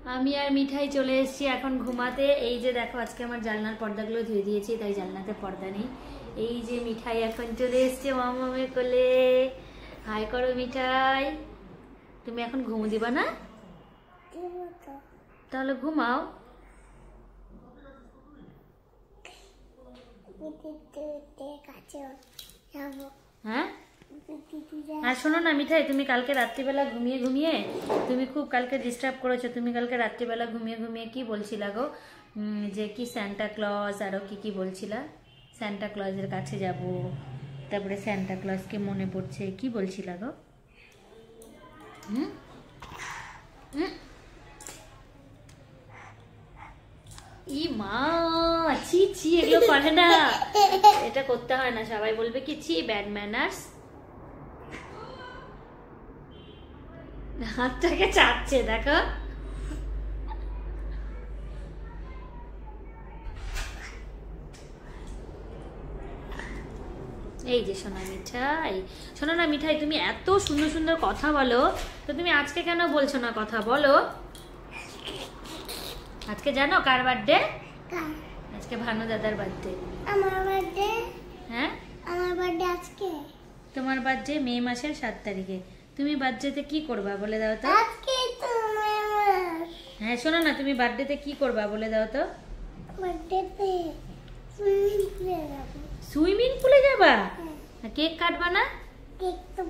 আমি আর মিঠাই চলে এসেছি এখন ঘুমাতে। এই যে দেখো আজকে আমার জানলার পর্দাগুলো ধুয়ে দিয়েছি, তাই জানলাতে পর্দা নেই। এই যে মিঠাই এখন চলে এসছে মামামের কোলে। হাই করো মিঠাই। তুমি এখন ঘুম দিবা না? তাহলে ঘুমাও। হ্যাঁ, আর শোনো না মিঠাই, তুমি কালকে রাত্রিবেলা ঘুমিয়ে ঘুমিয়ে তুমি খুব কালকে ডিস্টার্ব করেছো। তুমি কালকে রাত্রিবেলা ঘুমিয়ে ঘুমিয়ে কি বলছিলা গো? যে কি স্যান্টা ক্লজ আরো কি কি বলছিলা? স্যান্টা ক্লজের কাছে যাব, তারপরে স্যান্টা ক্লজকে মনে পড়ছে, কি বলছিলা গো? ই মা, ছি ছি, এগুলো করে না, এটা করতে হয় না। সবাই বলবে কি ছি, ব্যাড ম্যানার্স। হাতটাকে চাটছে দেখো। এই যে সোনা মিঠাই, শোনো না মিঠাই, তুমি এত সুন্দর সুন্দর কথা বলো, তো তুমি আজকে কেন বলছো না কথা? বলো। আজকে জানো কার বার্থডে? আজকে ভানু দাদার বার্থডে। আমার বার্থডে? হ্যাঁ, আমার বার্থডে আজকে। তোমার বার্থডে মে মাসের 7 তারিখে। তুমি বার্থডেতে কি করবা বলে দাও তো? আজকে তো আমার। হ্যাঁ শোনো না, তুমি বার্থডেতে কি করবা বলে দাও তো? বার্থডেতে সুইমিং পুলে যাব। সুইমিং পুলে যাবা? কেক কাটবা না? কেক তো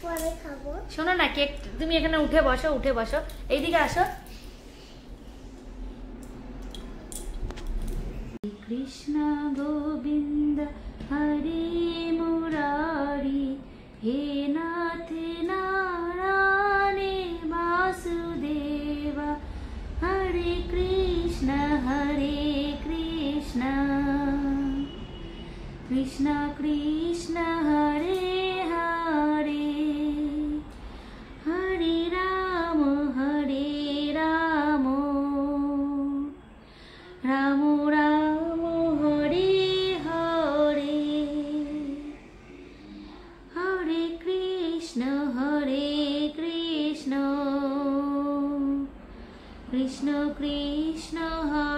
পরে খাবো। শোনো না, কেক তুমি এখানে উঠে বসো, উঠে বসো, এইদিকে আসো। কৃষ্ণ গোবিন্দ হরে মুরারি, হে নাথ নারায়ণ বাসুদেবা, হরে কৃষ্ণ কৃষ্ণ কৃষ্ণ হরে হরে, হরে রাম রাম রাম হরে হরে, হরে কৃষ্ণ কৃষ্ণ কৃষ্ণ হরে